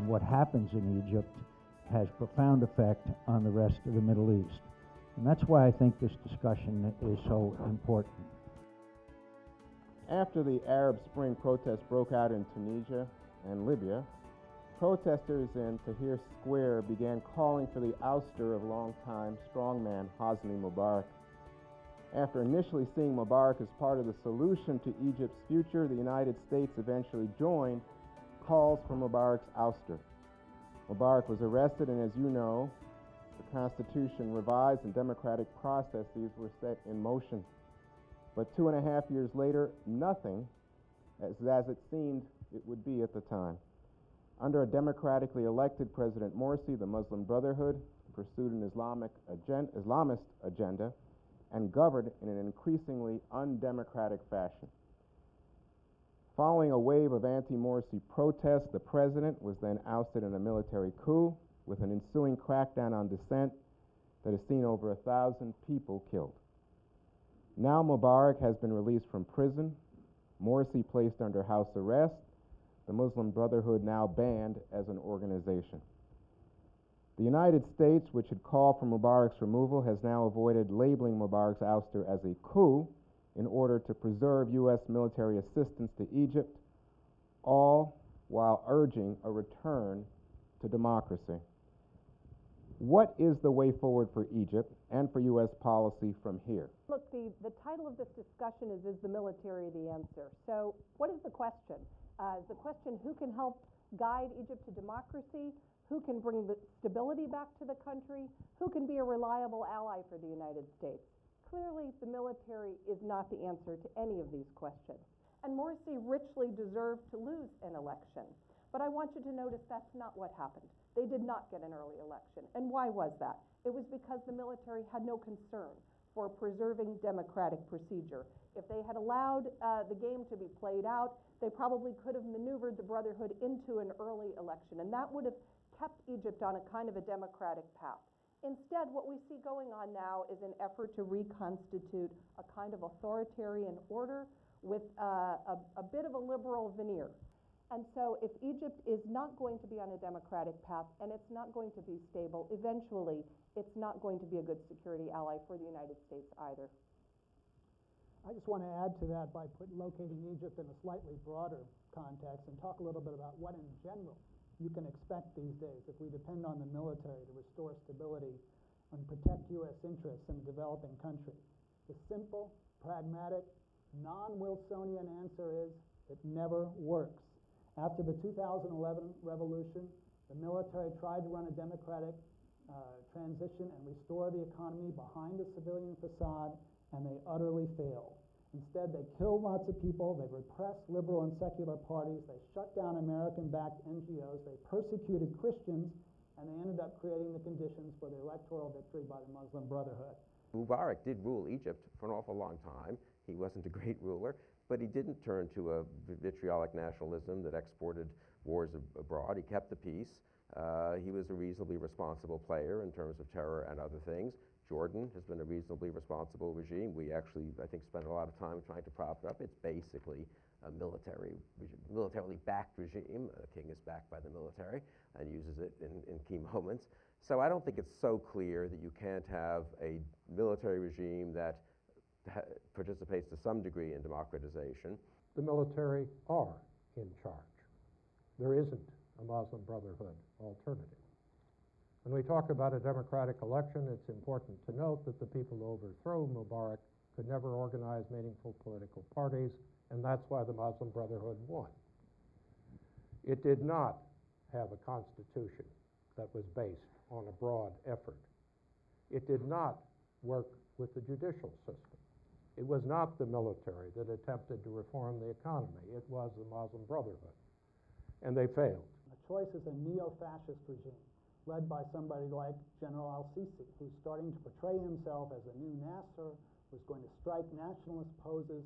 what happens in Egypt has profound effect on the rest of the Middle East. And that's why I think this discussion is so important. After the Arab Spring protests broke out in Tunisia and Libya, protesters in Tahrir Square began calling for the ouster of longtime strongman Hosni Mubarak. After initially seeing Mubarak as part of the solution to Egypt's future, the United States eventually joined calls for Mubarak's ouster. Mubarak was arrested, and as you know, the Constitution revised and democratic processes were set in motion. But 2.5 years later, nothing as it seemed it would be at the time. Under a democratically elected President Morsi, the Muslim Brotherhood pursued an Islamist agenda and governed in an increasingly undemocratic fashion. Following a wave of anti-Morsi protests, the president was then ousted in a military coup with an ensuing crackdown on dissent that has seen over 1,000 people killed. Now Mubarak has been released from prison, Morsi placed under house arrest, the Muslim Brotherhood now banned as an organization. The United States, which had called for Mubarak's removal, has now avoided labeling Mubarak's ouster as a coup in order to preserve U.S. military assistance to Egypt, all while urging a return to democracy. What is the way forward for Egypt and for U.S. policy from here? Look, the title of this discussion is the military the answer? So what is the question? The question, who can help guide Egypt to democracy? Who can bring the stability back to the country? Who can be a reliable ally for the United States? Clearly, the military is not the answer to any of these questions. And Morsi richly deserved to lose an election. But I want you to notice that's not what happened. They did not get an early election. And why was that? It was because the military had no concern for preserving democratic procedure. If they had allowed the game to be played out, they probably could have maneuvered the Brotherhood into an early election. And that would have kept Egypt on a kind of a democratic path. Instead, what we see going on now is an effort to reconstitute a kind of authoritarian order with a bit of a liberal veneer. And so if Egypt is not going to be on a democratic path and it's not going to be stable, eventually it's not going to be a good security ally for the United States either. I just want to add to that by locating Egypt in a slightly broader context and talk a little bit about what in general you can expect these days if we depend on the military to restore stability and protect U.S. interests in a developing country. The simple, pragmatic, non-Wilsonian answer is it never works. After the 2011 revolution, the military tried to run a democratic transition and restore the economy behind a civilian facade, and they utterly failed. Instead, they killed lots of people, they repressed liberal and secular parties, they shut down American-backed NGOs, they persecuted Christians, and they ended up creating the conditions for the electoral victory by the Muslim Brotherhood. Mubarak did rule Egypt for an awful long time. He wasn't a great ruler, but he didn't turn to a vitriolic nationalism that exported wars abroad. He kept the peace. He was a reasonably responsible player in terms of terror and other things. Jordan has been a reasonably responsible regime. We actually, I think, spent a lot of time trying to prop it up. It's basically a militarily backed regime. The king is backed by the military and uses it in key moments. So I don't think it's so clear that you can't have a military regime that participates to some degree in democratization. The military are in charge. There isn't a Muslim Brotherhood alternative. When we talk about a democratic election, it's important to note that the people who overthrew Mubarak could never organize meaningful political parties, and that's why the Muslim Brotherhood won. It did not have a constitution that was based on a broad effort. It did not work with the judicial system. It was not the military that attempted to reform the economy. It was the Muslim Brotherhood, and they failed. The choice is a neo-fascist regime led by somebody like General al-Sisi, who's starting to portray himself as a new Nasser, who's going to strike nationalist poses,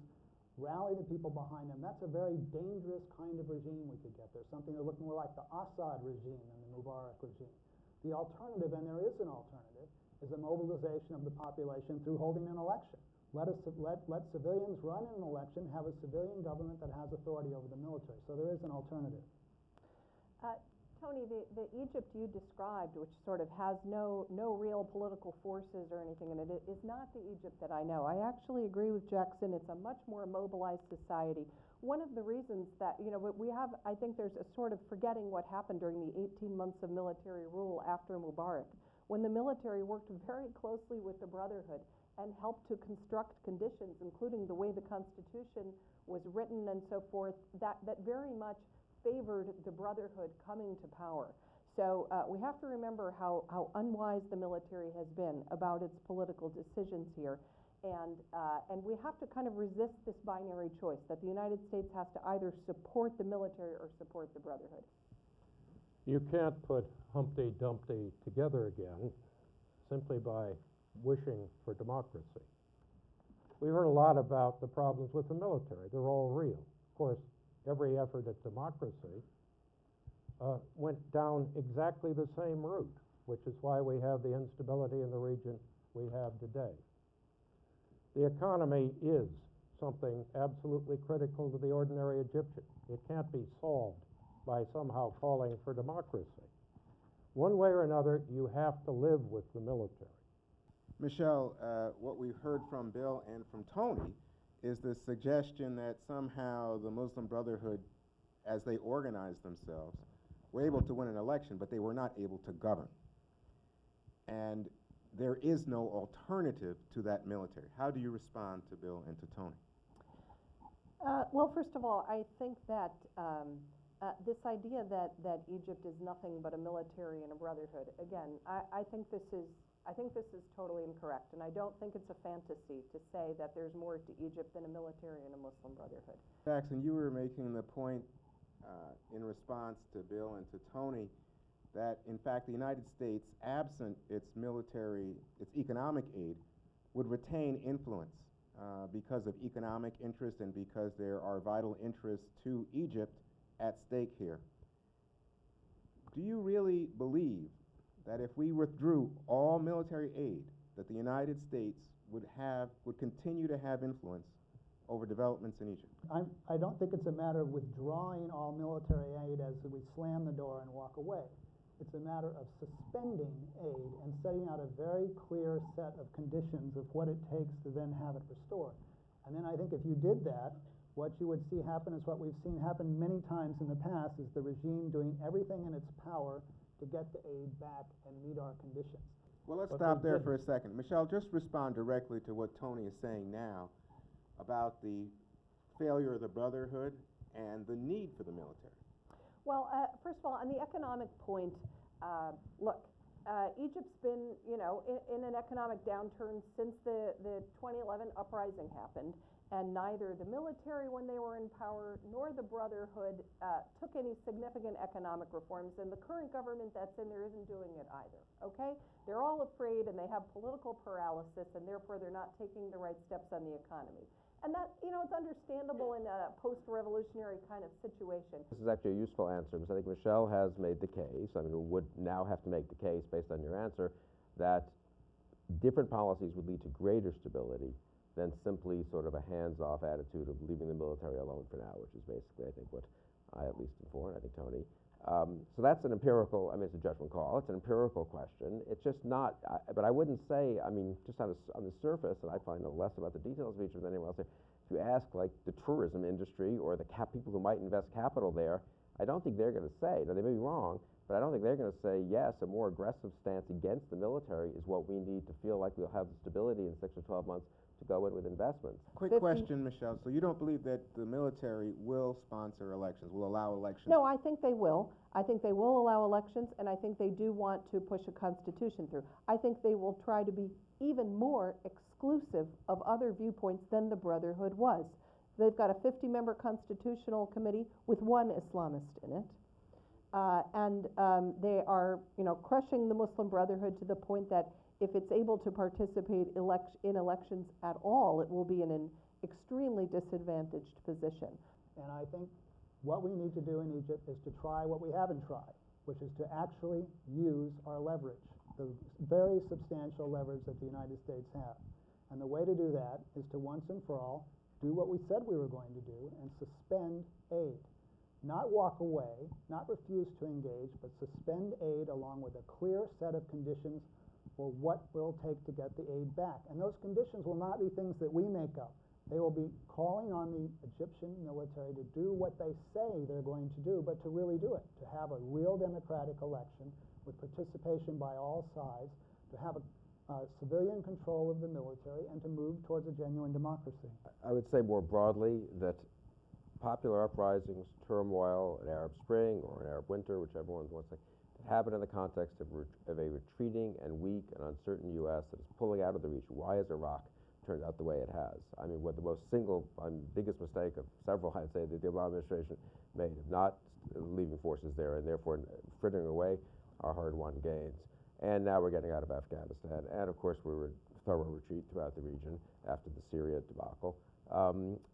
rally the people behind him. That's a very dangerous kind of regime we could get there, something that looked more like the Assad regime than the Mubarak regime. The alternative, and there is an alternative, is a mobilization of the population through holding an election. Let civilians run an election, have a civilian government that has authority over the military. So there is an alternative. Tony, the Egypt you described, which sort of has no real political forces or anything in it, is not the Egypt that I know. I actually agree with Jackson. It's a much more mobilized society. One of the reasons that, we have, I think there's a sort of forgetting what happened during the 18 months of military rule after Mubarak, when the military worked very closely with the Brotherhood and helped to construct conditions, including the way the Constitution was written and so forth, that very much favored the Brotherhood coming to power. So we have to remember how unwise the military has been about its political decisions here. And we have to kind of resist this binary choice that the United States has to either support the military or support the Brotherhood. You can't put Humpty Dumpty together again simply by wishing for democracy. We heard a lot about the problems with the military. They're all real. Of course, every effort at democracy went down exactly the same route, which is why we have the instability in the region we have today. The economy is something absolutely critical to the ordinary Egyptian. It can't be solved by somehow calling for democracy. One way or another, you have to live with the military. Michelle, what we've heard from Bill and from Tony is the suggestion that somehow the Muslim Brotherhood, as they organized themselves, were able to win an election, but they were not able to govern. And there is no alternative to that military. How do you respond to Bill and to Tony? Well, first of all, I think that this idea that Egypt is nothing but a military and a brotherhood, again, I think this is totally incorrect, and I don't think it's a fantasy to say that there's more to Egypt than a military and a Muslim brotherhood. Jackson, you were making the point in response to Bill and to Tony that, in fact, the United States, absent its military, its economic aid, would retain influence because of economic interest and because there are vital interests to Egypt at stake here. Do you really believe that if we withdrew all military aid, that the United States would continue to have influence over developments in Egypt? I don't think it's a matter of withdrawing all military aid as we slam the door and walk away. It's a matter of suspending aid and setting out a very clear set of conditions of what it takes to then have it restored. And then I think if you did that, what you would see happen is what we've seen happen many times in the past, is the regime doing everything in its power to get the aid back and meet our conditions. Well, let's stop there for a second. Michelle, just respond directly to what Tony is saying now about the failure of the Brotherhood and the need for the military. Well, first of all, on the economic point, look, Egypt's been, in an economic downturn since the 2011 uprising happened, and neither the military, when they were in power, nor the Brotherhood took any significant economic reforms, and the current government that's in there isn't doing it either, okay? They're all afraid, and they have political paralysis, and therefore they're not taking the right steps on the economy. And that, it's understandable in a post-revolutionary kind of situation. This is actually a useful answer, because I think Michelle has made the case, would now have to make the case based on your answer, that different policies would lead to greater stability than simply sort of a hands-off attitude of leaving the military alone for now, which is basically, I think, what I at least am for, and I think Tony. So that's an empirical, it's a judgment call. It's an empirical question. It's just not, but I wouldn't say, just on the surface, and I probably know less about the details of each than anyone else there, if you ask, like, the tourism industry or the people who might invest capital there, I don't think they're going to say, now they may be wrong, but I don't think they're going to say, yes, a more aggressive stance against the military is what we need to feel like we'll have the stability in 6 or 12 months to go in with investments. Quick question, Michelle. So you don't believe that the military will sponsor elections, will allow elections? No, I think they will. I think they will allow elections, and I think they do want to push a constitution through. I think they will try to be even more exclusive of other viewpoints than the Brotherhood was. They've got a 50-member constitutional committee with one Islamist in it. And they are, crushing the Muslim Brotherhood to the point that if it's able to participate in elections at all, it will be in an extremely disadvantaged position. And I think what we need to do in Egypt is to try what we haven't tried, which is to actually use our leverage, the very substantial leverage that the United States have. And the way to do that is to once and for all do what we said we were going to do and suspend aid. not walk away, not refuse to engage, but suspend aid along with a clear set of conditions for what will take to get the aid back. And those conditions will not be things that we make up. They will be calling on the Egyptian military to do what they say they're going to do, but to really do it, to have a real democratic election with participation by all sides, to have a civilian control of the military, and to move towards a genuine democracy. I would say more broadly that popular uprisings, turmoil, an Arab Spring or an Arab Winter, whichever one wants to say, happen in the context of a retreating and weak and uncertain U.S. that is pulling out of the region. Why has Iraq turned out the way it has? I mean, what the most biggest mistake of several, I'd say, that the Obama administration made of not leaving forces there and therefore frittering away our hard-won gains. And now we're getting out of Afghanistan. And, of course, we were thorough retreat throughout the region after the Syria debacle.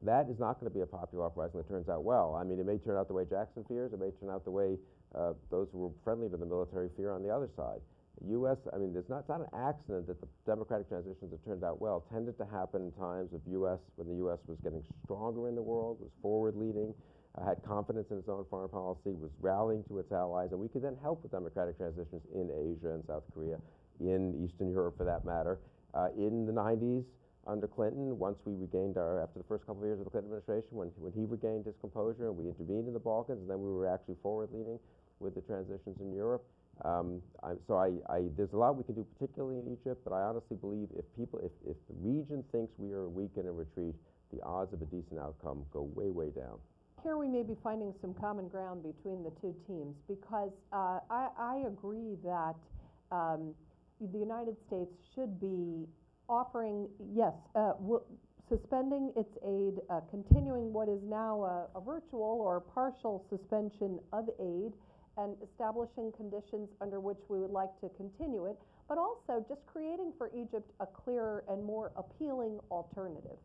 That is not going to be a popular uprising that turns out well. I mean, it may turn out the way Jackson fears. It may turn out the way those who were friendly to the military fear on the other side. I mean, it's not an accident that the democratic transitions that turned out well tended to happen in times of when the U.S. was getting stronger in the world, was forward-leading, had confidence in its own foreign policy, was rallying to its allies, and we could then help with democratic transitions in Asia and South Korea, in Eastern Europe for that matter. In the 90s, under Clinton, once we regained after the first couple of years of the Clinton administration, when he regained his composure and we intervened in the Balkans, and then we were actually forward-leading with the transitions in Europe. There's a lot we can do, particularly in Egypt, but I honestly believe if the region thinks we are weak and in retreat, the odds of a decent outcome go way, way down. Here we may be finding some common ground between the two teams, because I agree that the United States should be offering, suspending its aid, continuing what is now a virtual or partial suspension of aid, and establishing conditions under which we would like to continue it, but also just creating for Egypt a clearer and more appealing alternative.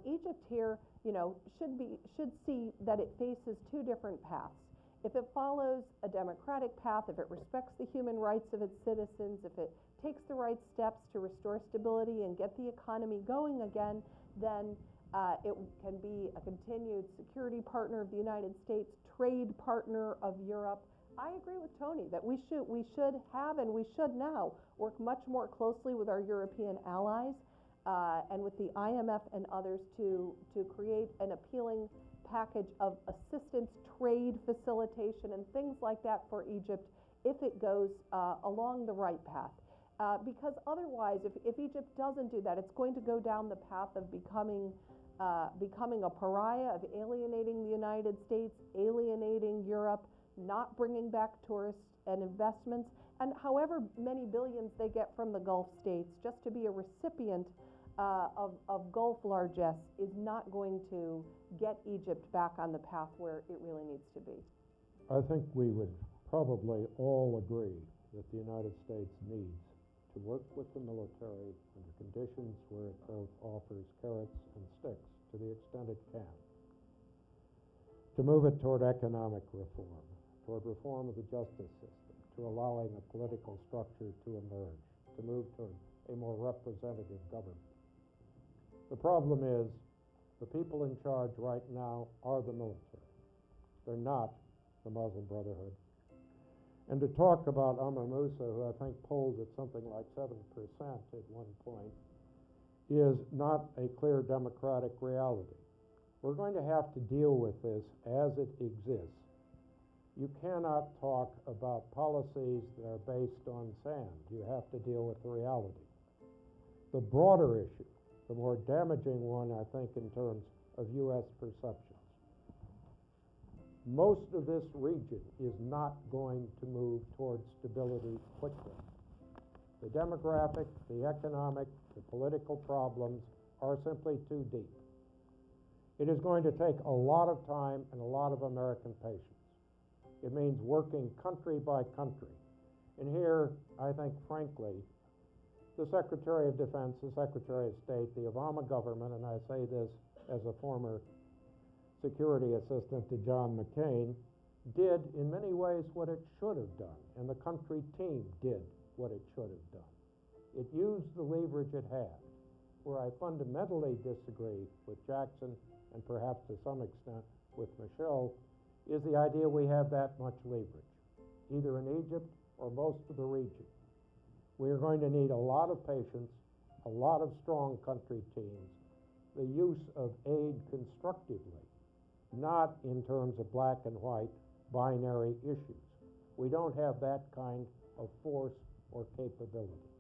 Egypt here, should see that it faces two different paths. If it follows a democratic path, if it respects the human rights of its citizens, if it takes the right steps to restore stability and get the economy going again, then it can be a continued security partner of the United States, trade partner of Europe. I agree with Tony that we should have and we should now work much more closely with our European allies and with the IMF and others to create an appealing package of assistance, trade facilitation, and things like that for Egypt if it goes along the right path. Because otherwise, if Egypt doesn't do that, it's going to go down the path of becoming a pariah, of alienating the United States, alienating Europe, not bringing back tourists and investments, and however many billions they get from the Gulf states, just to be a recipient of Gulf largesse is not going to get Egypt back on the path where it really needs to be. I think we would probably all agree that the United States needs to work with the military under conditions where it both offers carrots and sticks to the extent it can, to move it toward economic reform, toward reform of the justice system, to allowing a political structure to emerge, to move toward a more representative government. The problem is the people in charge right now are the military. They're not the Muslim Brotherhood. And to talk about Amr Moussa, who I think polled at something like 7% at one point, is not a clear democratic reality. We're going to have to deal with this as it exists. You cannot talk about policies that are based on sand. You have to deal with the reality. The broader issue, the more damaging one, I think, in terms of U.S. perceptions. Most of this region is not going to move towards stability quickly. The demographic, the economic, the political problems are simply too deep. It is going to take a lot of time and a lot of American patience. It means working country by country. And here, I think, frankly, the Secretary of Defense, the Secretary of State, the Obama government, and I say this as a former security assistant to John McCain, did in many ways what it should have done, and the country team did what it should have done. It used the leverage it had. Where I fundamentally disagree with Jackson, and perhaps to some extent with Michelle, is the idea we have that much leverage, either in Egypt or most of the region. We are going to need a lot of patience, a lot of strong country teams, the use of aid constructively, not in terms of black and white binary issues. We don't have that kind of force or capability.